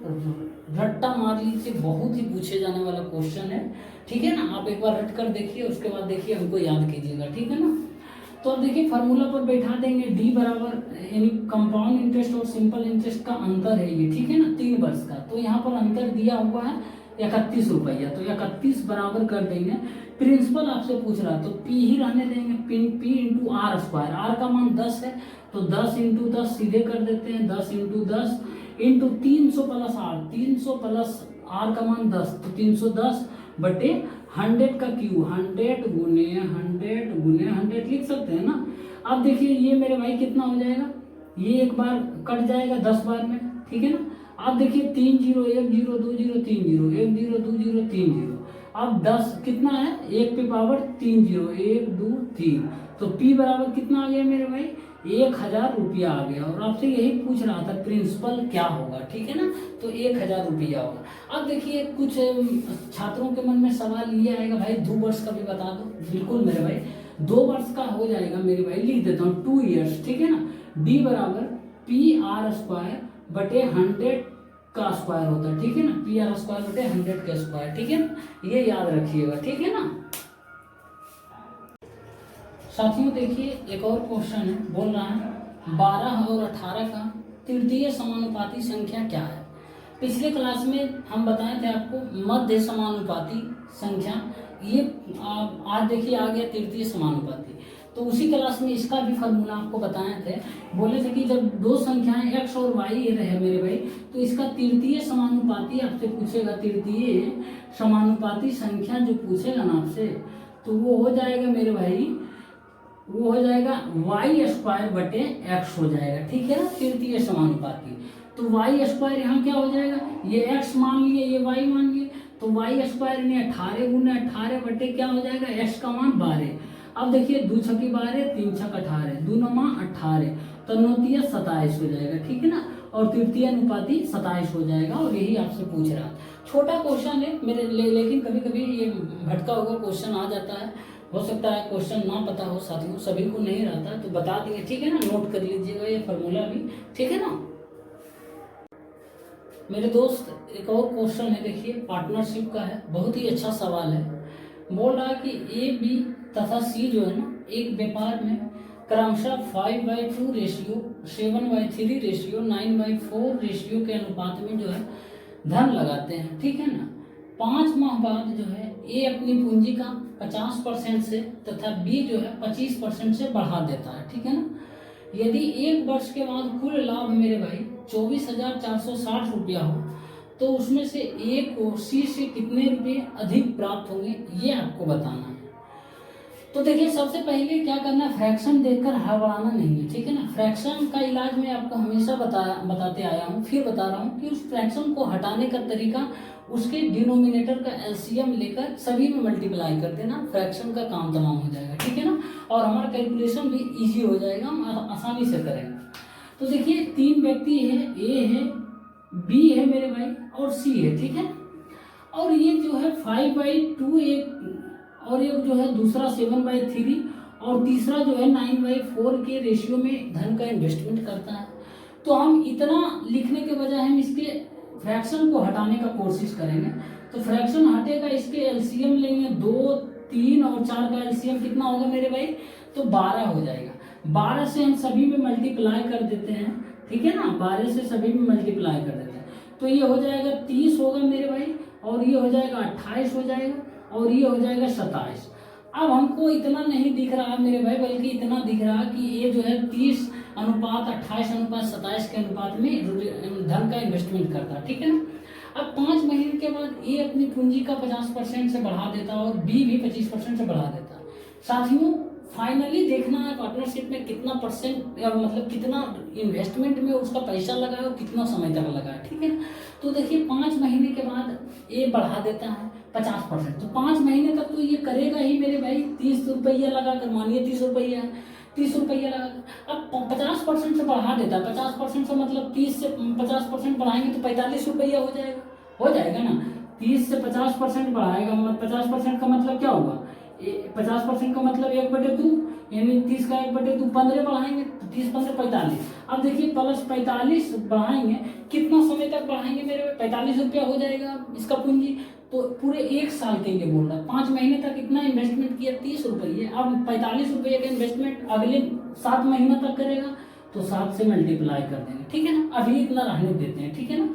रट्टा मार लीजिए, बहुत ही पूछे जाने वाला क्वेश्चन है, ठीक है ना। आप एक बार रट कर देखिए, उसके बाद देखिए हमको याद कीजिएगा, ठीक है ना। तो अब देखिए फार्मूला पर बैठा देंगे डी बराबर यानी कंपाउंड इंटरेस्ट और सिंपल इंटरेस्ट का अंतर है ये, ठीक है ना, 3 वर्ष का। तो यहाँ पर अंतर दिया हुआ है 31 रुपया, तो 31 बराबर कर देंगे। प्रिंसिपल आपसे पूछ रहा तो पी ही रहने देंगे, पी इंटू R², आर का मान 10 है तो 10 इंटू 10 सीधे कर देते हैं, 10 into 10 into 300 plus R, 300 plus R का मान 10, तो 310 बटे 100 का क्यू, 100 गुने 100 गुने 100 लिख सकते हैं ना। अब देखिए ये मेरे भाई कितना हो जाएगा, ये एक बार कट जाएगा 10 बार में, ठीक है ना। अब देखिए 3 0 1 0 2 0 3 0 1 0 2 0 3 0, अब 10 कितना है, 1 पे पावर 3 0 1 2 3, तो P बराबर कितना आ गया मेरे भाई 1000 रुपया आ गया। और आपसे यही पूछ रहा था प्रिंसिपल क्या होगा, ठीक है ना, तो 1000 रुपया होगा। अब देखिए कुछ छात्रों के मन में सवाल ये आएगा भाई 2 वर्ष का भी बता दो। बिल्कुल मेरे भाई 2 वर्ष का हो जाएगा मेरे भाई, लिख देता हूँ 2 ईयर्स, ठीक है ना। डी बराबर PR² बटे 100 का स्क्वायर होता है, ठीक है ना, PR² बटे 100 का स्क्वायर, ठीक है ना, ये याद रखिएगा, ठीक है ना। साथियों देखिए एक और क्वेश्चन है, बोल रहा है 12 और 18 का तृतीय समानुपाती संख्या क्या है। पिछले क्लास में हम बताए थे आपको मध्य समानुपाती संख्या, ये आज देखिए आ गया तृतीय समानुपाती। तो उसी क्लास में इसका भी फॉर्मूला आपको बताए थे, बोले थे कि जब 2 संख्याएं x और y रहे मेरे भाई, तो इसका तृतीय समानुपाती आपसे पूछेगा, तृतीय समानुपाती संख्या जो पूछेगा ना आपसे, तो वो हो जाएगा मेरे भाई, वो हो जाएगा y² बटे x हो जाएगा, ठीक है ना, तृतीय समानुपाती। तो y² यहाँ क्या हो जाएगा, ये x मान लिए, ये y मान लिए, तो y² यानी 18 गुना 18 बटे क्या हो जाएगा, x का मान 12। अब देखिए 2 छक्की 12, 3 छक 18, 2 9 18, तो 9 27 हो जाएगा, ठीक है ना। और तृतीय अनुपाती 27 हो जाएगा। और यही आपसे पूछ रहा है, छोटा क्वेश्चन है मेरे लेकिन कभी कभी ये भटका हुआ क्वेश्चन आ जाता है, हो सकता है क्वेश्चन ना पता हो साथियों, सभी को नहीं रहता, तो बता देंगे, ठीक है ना। नोट कर लीजिएगा ये फार्मूला भी, ठीक है ना मेरे दोस्त। एक और क्वेश्चन है, देखिए पार्टनरशिप का है, बहुत ही अच्छा सवाल है। बोल रहा है कि ए बी तथा सी जो है ना, एक व्यापार में क्रमशः 5/2 रेशियो, 7/3 रेशियो, 9/4 रेशियो के अनुपात में जो है धन लगाते हैं, ठीक है ना। 5 माह बाद जो है ए अपनी पूंजी का 50% से तथा बी जो है 25% से बढ़ा देता है, ठीक है ना। यदि 1 वर्ष के बाद कुल लाभ मेरे भाई 24,460 रुपया हो, तो उसमें से ए को सी से कितने रुपये अधिक प्राप्त होंगे, ये आपको बताना है। तो देखिए सबसे पहले क्या करना है, फ्रैक्शन देखकर हड़बड़ाना नहीं है, ठीक है ना। फ्रैक्शन का इलाज मैं आपको हमेशा बताते आया हूँ, फिर बता रहा हूँ कि उस फ्रैक्शन को हटाने का तरीका उसके डिनोमिनेटर का एलसीएम लेकर सभी में मल्टीप्लाई कर देना, फ्रैक्शन का काम तमाम हो जाएगा, ठीक है ना। और हमारा कैलकुलेशन भी इजी हो जाएगा, हम आसानी से करेंगे। तो देखिए 3 व्यक्ति है, ए है, बी है मेरे भाई, और सी है, ठीक है। और ये जो है 5/2 एक, और एक जो है दूसरा 7/3, और तीसरा जो है 9/4 के रेशियो में धन का इन्वेस्टमेंट करता है। तो हम इतना लिखने के बजाय हम इसके फ्रैक्शन को हटाने का कोशिश करेंगे। तो फ्रैक्शन हटेगा, इसके एलसीएम लेंगे, 2, 3 और 4 का एलसीएम कितना होगा मेरे भाई, तो 12 हो जाएगा। 12 से हम सभी में मल्टीप्लाई कर देते हैं, ठीक है ना, 12 से सभी में मल्टीप्लाई कर देते हैं। तो ये हो जाएगा 30 होगा मेरे भाई, और ये हो जाएगा 28 हो जाएगा, और ये हो जाएगा 27। अब हमको इतना नहीं दिख रहा मेरे भाई, बल्कि इतना दिख रहा कि ये जो है 30:28:27 के अनुपात में धन का इन्वेस्टमेंट करता है, ठीक है ना। अब 5 महीने के बाद ए अपनी पूंजी का 50% से बढ़ा देता है, और बी भी 25% से बढ़ा देता है। साथियों फाइनली देखना है पार्टनरशिप में कितना परसेंट, मतलब कितना इन्वेस्टमेंट में उसका पैसा लगा है और कितना समय तक लगा है, ठीक है। तो देखिए 5 महीने के बाद ए बढ़ा देता है 50%, तो 5 महीने तक तो ये करेगा ही मेरे भाई, 30 रुपया लगा कर, मानिए 30 रुपया है, 30 रुपया लगा कर। अब 50% से बढ़ा देता है, 50% से मतलब 30 से 50% बढ़ाएंगे तो 45 रुपया हो जाएगा ना। 30 से 50% बढ़ाएगा, 50% का मतलब क्या होगा, 50% का मतलब 1/2, यानी 30 का 1/2 15 बढ़ाएंगे तो 30 15 45। अब देखिए प्लस 45 बढ़ाएंगे, कितना समय तक बढ़ाएंगे मेरे, 45 रुपया हो जाएगा इसका पूंजी। तो पूरे 1 साल के लिए बोल रहा है, 5 महीने तक इतना इन्वेस्टमेंट किया 30 रुपये, अब 45 रुपये का इन्वेस्टमेंट अगले 7 महीने तक करेगा, तो 7 से मल्टीप्लाई कर देंगे, ठीक है ना। अभी इतना रहने देते हैं, ठीक है ना।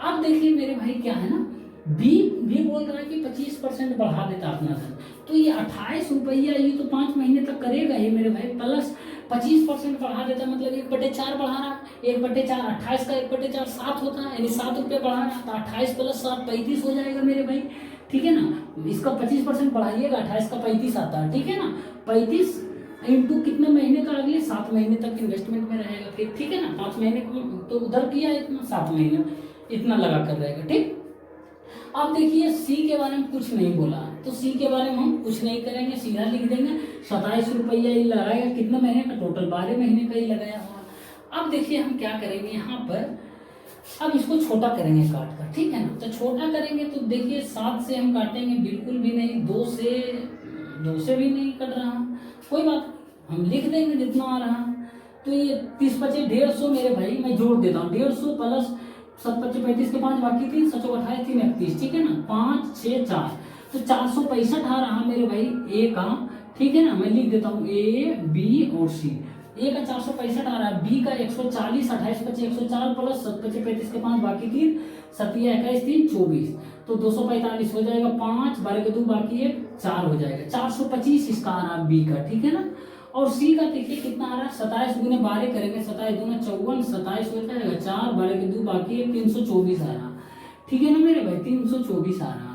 अब देखिए मेरे भाई क्या है ना, बी भी बोल रहा है कि 25% बढ़ा देता अपना धन, तो ये 28 रुपया ये तो 5 महीने तक करेगा ये मेरे भाई, प्लस 25% बढ़ा देता, मतलब 1/4 बढ़ा रहा है, 1/4 28 का 1/4 7 होता है, यानी 7 रुपये बढ़ा रहा है, तो 28 + 7 35 हो जाएगा मेरे भाई, ठीक है ना। इसका 25% बढ़ाइएगा, 28 का 35 आता है, ठीक है ना। 35 इंटू कितने महीने का, अगले 7 महीने तक इन्वेस्टमेंट में रहेगा फिर, ठीक है ना। 5 महीने तो उधर किया इतना, 7 महीने इतना लगा कर रहेगा, ठीक। अब देखिए सी के बारे में कुछ नहीं बोला, तो सी के बारे में हम कुछ नहीं करेंगे, सीधा लिख देंगे 27 रुपया ही लगाएगा, कितने महीने का, टोटल 12 महीने का ही लगाया होगा। अब देखिए हम क्या करेंगे यहाँ पर, अब इसको छोटा करेंगे काट कर, ठीक है ना। तो छोटा करेंगे तो देखिए 7 से हम काटेंगे बिल्कुल भी नहीं, 2 से भी नहीं कट रहा, कोई बात हम लिख देंगे जितना आ रहा। तो ये 30 × 5 150 मेरे भाई, मैं जोड़ देता हूँ, 150 प्लस 7 × 5 35 के 5 बाकी 3 7 28 3 31, ठीक है ना। 5 6 4 तो 465 आ रहा मेरे भाई ए का, ठीक है ना। मैं लिख देता हूँ ए बी और सी, ए का 465 आ रहा है, बी का 140, 28 × 5 104 प्लस 7 × 5 35 के 5 बाकी 3 7 21 3 24, तो 245 हो जाएगा, 5 12 के 2 बाकी 1 4 हो जाएगा, 425 इसका आ रहा बी का, ठीक है ना। और सी का देखिए कितना आ रहा है, 27 × 12 करेंगे, 27 × 2 54, 27 हो जाएगा, 4 12 के 2 बाकी 324 आ रहा, ठीक है ना मेरे भाई, 324 आ रहा।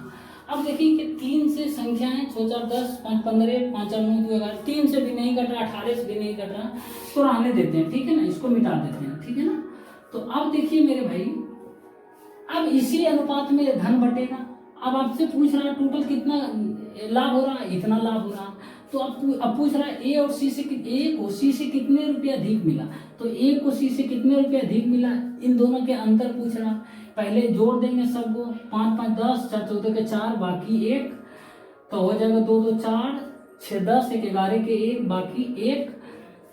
अब देखिए कि 3 से संख्याएं 6 4 10 5 15 5 4 9 2 11, 3 से भी नहीं कट रहा, 18 से भी नहीं कट रहा, तो रहने देते हैं, ठीक है ना, इसको मिटा देते हैं, ठीक है ना। तो अब देखिए मेरे भाई, अब इसी अनुपात में धन बटेगा। अब आपसे पूछ रहा है टोटल कितना लाभ हो रहा है, इतना लाभ हो रहा। तो अब पूछ रहा है ए को सी से कितने रुपये अधिक मिला, तो ए को सी से कितने रुपये अधिक मिला, इन दोनों के अंतर पूछ रहा। पहले जोड़ देंगे सबको, 5 5 10, 4 14 के 4, बाकी 1, तो हो जाएगा 2 2 4, 6 10, 1 11 के 1, बाकी 1,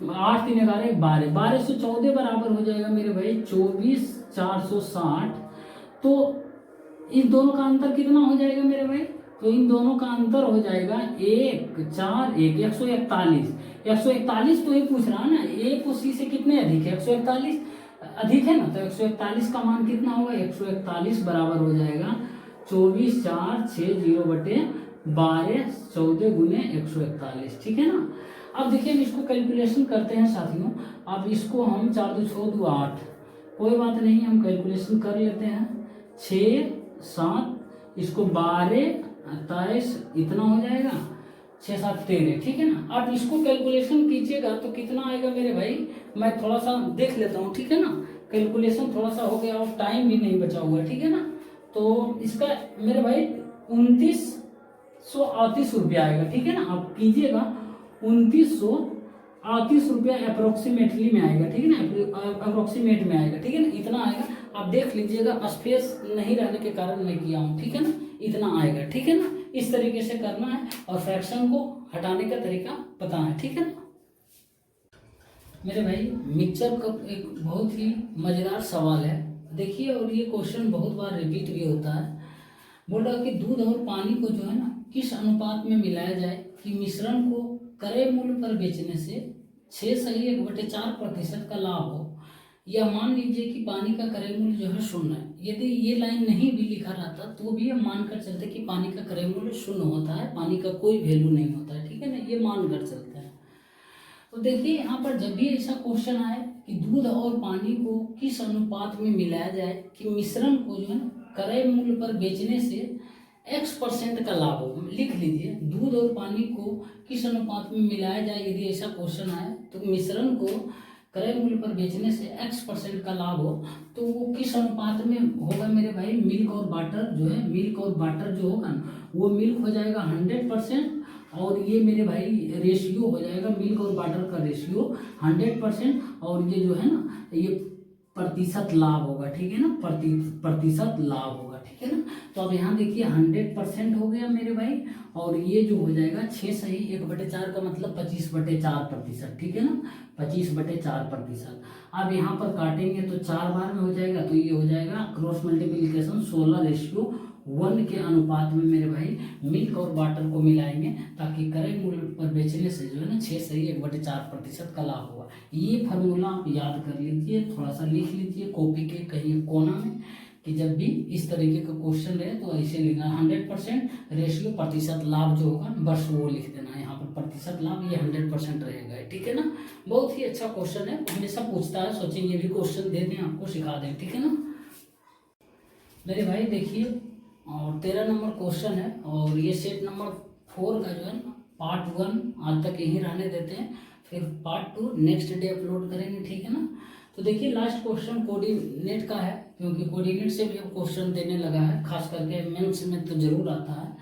8 3 11 12, 12 से 14 बराबर हो जाएगा मेरे भाई 24 460। तो इन दोनों का अंतर कितना हो जाएगा मेरे भाई? तो इन दोनों का अंतर हो जाएगा 1 4 1, 141। 141 तो ये पूछ रहा है ना, ए को सी से कितने अधिक है? 141 अधिक है ना, तो 141 का मान कितना होगा? 141 बराबर हो जाएगा 24 4 6 0 बटे 12 14 गुने 141, ठीक है ना। अब देखिए इसको कैलकुलेशन करते हैं साथियों। अब इसको हम 4 2 6 2 8, कोई बात नहीं, हम कैलकुलेशन कर लेते हैं। 6 7, इसको 12 27, इतना हो जाएगा 6 7 13, ठीक है ना। अब इसको कैलकुलेशन कीजिएगा तो कितना आएगा मेरे भाई? मैं थोड़ा सा देख लेता हूँ, ठीक है ना। कैलकुलेशन थोड़ा सा हो गया और टाइम भी नहीं बचा हुआ है, ठीक है ना। तो इसका मेरे भाई 2938 रुपया आएगा, ठीक है ना। आप कीजिएगा 2938 रुपया अप्रोक्सीमेटली में आएगा, ठीक है ना, अप्रोक्सीमेट में आएगा, ठीक है ना, इतना आएगा। आप देख लीजिएगा, स्पेस नहीं रहने के कारण मैं किया हूँ, ठीक है ना, इतना आएगा, ठीक है ना। इस तरीके से करना है और फ्रैक्शन को हटाने का तरीका पता है, ठीक है ना मेरे भाई। मिक्सचर का एक बहुत ही मजेदार सवाल है, देखिए, और ये क्वेश्चन बहुत बार रिपीट भी होता है। बोल रहा है कि दूध और पानी को जो है ना किस अनुपात में मिलाया जाए कि मिश्रण को क्रय मूल्य पर बेचने से 6.1/4% का लाभ हो, या मान लीजिए कि पानी का क्रय मूल्य जो है 0 है। यदि ये लाइन नहीं भी लिखा रहता तो भी हम मानकर चलते कि पानी का क्रय मूल्य 0 होता है, पानी का कोई वैल्यू नहीं होता है, ठीक है ना, ये मानकर चलते हैं। तो देखिए यहाँ पर जब भी ऐसा क्वेश्चन आए कि दूध और पानी को किस अनुपात में मिलाया जाए कि मिश्रण को जो है ना क्रय मूल्य पर बेचने से X% का लाभ हो, लिख लीजिए दूध और पानी को किस अनुपात में मिलाया जाए। यदि ऐसा क्वेश्चन आए तो मिश्रण को क्रय मूल्य पर बेचने से X% का लाभ हो, तो वो किस अनुपात में होगा मेरे भाई? मिल्क और वाटर जो है, मिल्क और वाटर जो होगा ना, वो मिल्क हो जाएगा 100%, और ये मेरे भाई रेशियो हो जाएगा, मिल्क और वाटर का रेशियो 100%, और ये जो है ना ये प्रतिशत लाभ होगा, ठीक है ना, प्रतिशत लाभ होगा, ठीक है ना। तो अब यहाँ देखिए 100% हो गया मेरे भाई, और ये जो हो जाएगा 6 सही 1/4 का मतलब 25/4%, ठीक है ना, 25/4%। अब यहाँ पर काटेंगे तो 4 बार में हो जाएगा, तो ये हो जाएगा क्रॉस मल्टीप्लीकेशन 16:1 के अनुपात में मेरे भाई मिल्क और वाटर को मिलाएंगे, ताकि क्रय मूल्य पर बेचने से जो है ना 6 सही 1/4% का लाभ होगा। ये फार्मूला आप याद कर लीजिए, थोड़ा सा लिख लीजिए कॉपी के कहीं कोना में, कि जब भी इस तरीके का क्वेश्चन रहे तो ऐसे लिखना 100% रेशियो, प्रतिशत लाभ जो होगा बस वो लिख देना। यहाँ पर प्रतिशत लाभ ये 100% रहेगा, ठीक है ना। बहुत ही अच्छा क्वेश्चन है, हमेशा पूछता है, सोचेंगे भी क्वेश्चन दे दें आपको, सिखा दें, ठीक है ना मेरे भाई। देखिए और 13 नंबर क्वेश्चन है, और ये सेट नंबर 4 का जो है ना पार्ट 1 आज तक यहीं रहने देते हैं, फिर पार्ट 2 नेक्स्ट डे अपलोड करेंगे, ठीक है ना। तो देखिए लास्ट क्वेश्चन कोऑर्डिनेट का है, क्योंकि कोऑर्डिनेट से भी अब क्वेश्चन देने लगा है, खास करके मेंस में तो जरूर आता है।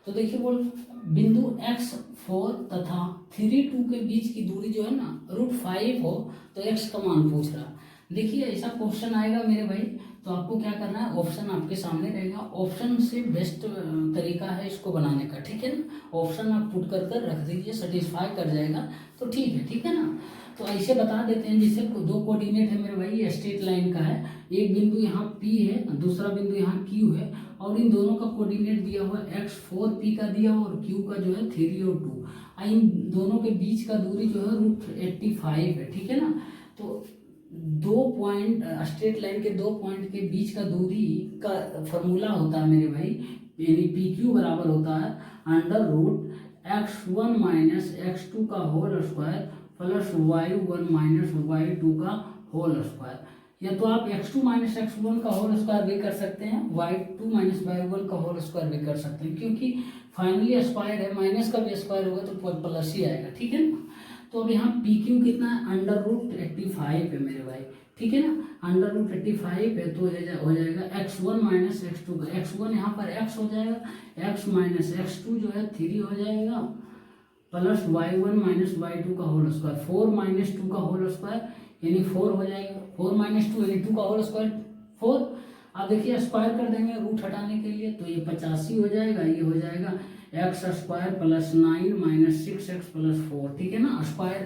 तो देखिए बोल बिंदु x4 तथा 3 2 के बीच की दूरी जो है ना √5 हो तो x का मान पूछ रहा। देखिए ऐसा क्वेश्चन आएगा मेरे भाई, तो आपको क्या करना है, ऑप्शन आपके सामने रहेगा, ऑप्शन से बेस्ट तरीका है इसको बनाने का, ठीक है ना। ऑप्शन आप पुट कर रख दीजिए, सेटिस्फाई कर जाएगा तो ठीक है ना। तो ऐसे बता देते हैं, जैसे 2 कोऑर्डिनेट है मेरे भाई, ये स्ट्रेट लाइन का है, एक बिंदु यहाँ P है, दूसरा बिंदु यहाँ Q है, और इन दोनों का कोऑर्डिनेट दिया हुआ है x4 P का दिया हुआ, और Q का जो है 3 और 2, इन दोनों के बीच का दूरी जो है √85 है, ठीक है ना। तो 2 पॉइंट स्ट्रेट लाइन के 2 पॉइंट के बीच का दूरी का फॉर्मूला होता है मेरे भाई, यानी PQ बराबर होता है √x1 - x2 का whole square plus y1 - y2 का होल स्क्वायर, या तो आप x2 - x1 का होल स्क्वायर भी कर सकते हैं, y2 - y1 का होल स्क्वायर भी कर सकते हैं, क्योंकि फाइनली स्क्वायर है, माइनस का भी स्क्वायर होगा तो प्लस ही आएगा, ठीक है ना। तो अब यहाँ PQ कितना है, √85 है मेरे भाई, ठीक है ना, √85 है, तो हो जाएगा x1 - x2 का, x1 यहाँ पर x हो जाएगा, x - x2 जो है 3 हो जाएगा, प्लस y1 - y2 का होल स्क्वायर, 4 - 2 का होल स्क्वायर यानी 4 हो जाएगा, 4 माइनस 2 यानी 2 का होल स्क्वायर 4। अब देखिए स्क्वायर कर देंगे रूट हटाने के लिए, तो ये 85 हो जाएगा, ये हो जाएगा x square plus 9 minus 6x plus 4, ठीक है ना। स्क्वायर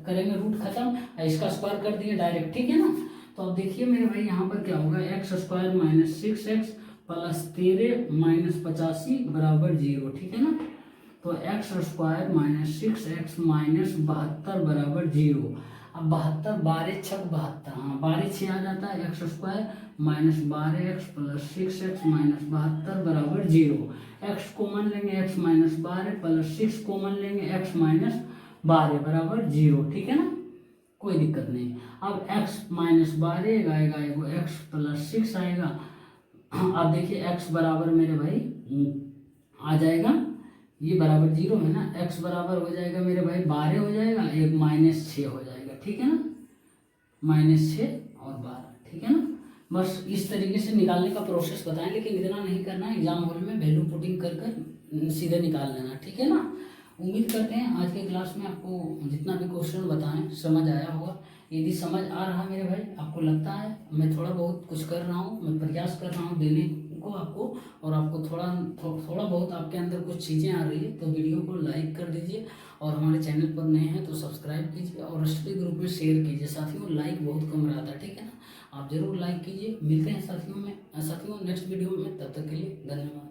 करेंगे रूट खत्म, इसका स्क्वायर कर दिए डायरेक्ट, ठीक है ना। तो अब देखिए मेरे भाई यहाँ पर क्या होगा, x square minus 6x plus 13 minus 85 बराबर 0, ठीक है ना। तो x square minus 6x minus 72 बराबर 0। अब 72 12 छक 72, हाँ 12 6 आ जाता है, x square minus 12x plus 6x minus 72 बराबर 0। एक्स कॉमन लेंगे, एक्स माइनस 12 प्लस 6 कॉमन लेंगे, एक्स माइनस 12 बराबर 0, ठीक है ना, कोई दिक्कत नहीं। अब x माइनस 12 आएगा, एगो x प्लस 6 आएगा। अब देखिए x बराबर मेरे भाई आ जाएगा, ये बराबर 0 है ना, x बराबर हो जाएगा मेरे भाई 12 हो जाएगा, एक माइनस 6 हो जाएगा, ठीक है ना, -6 और 12, ठीक है ना। बस इस तरीके से निकालने का प्रोसेस बताएं, लेकिन इतना नहीं करना है, एग्जाम हॉल में वैल्यू पुटिंग कर कर सीधे निकाल लेना, ठीक है ना। उम्मीद करते हैं आज के क्लास में आपको जितना भी क्वेश्चन बताएं समझ आया होगा। यदि समझ आ रहा मेरे भाई, आपको लगता है मैं थोड़ा बहुत कुछ कर रहा हूँ, मैं प्रयास कर रहा हूँ देने को आपको, और आपको थोड़ा बहुत आपके अंदर कुछ चीज़ें आ रही है, तो वीडियो को लाइक कर दीजिए, और हमारे चैनल पर नए हैं तो सब्सक्राइब कीजिए, और स्टडी ग्रुप में शेयर कीजिए। साथियों लाइक बहुत कम रहता है, ठीक है ना, आप जरूर लाइक कीजिए। मिलते हैं साथियों नेक्स्ट वीडियो में, तब तक के लिए धन्यवाद।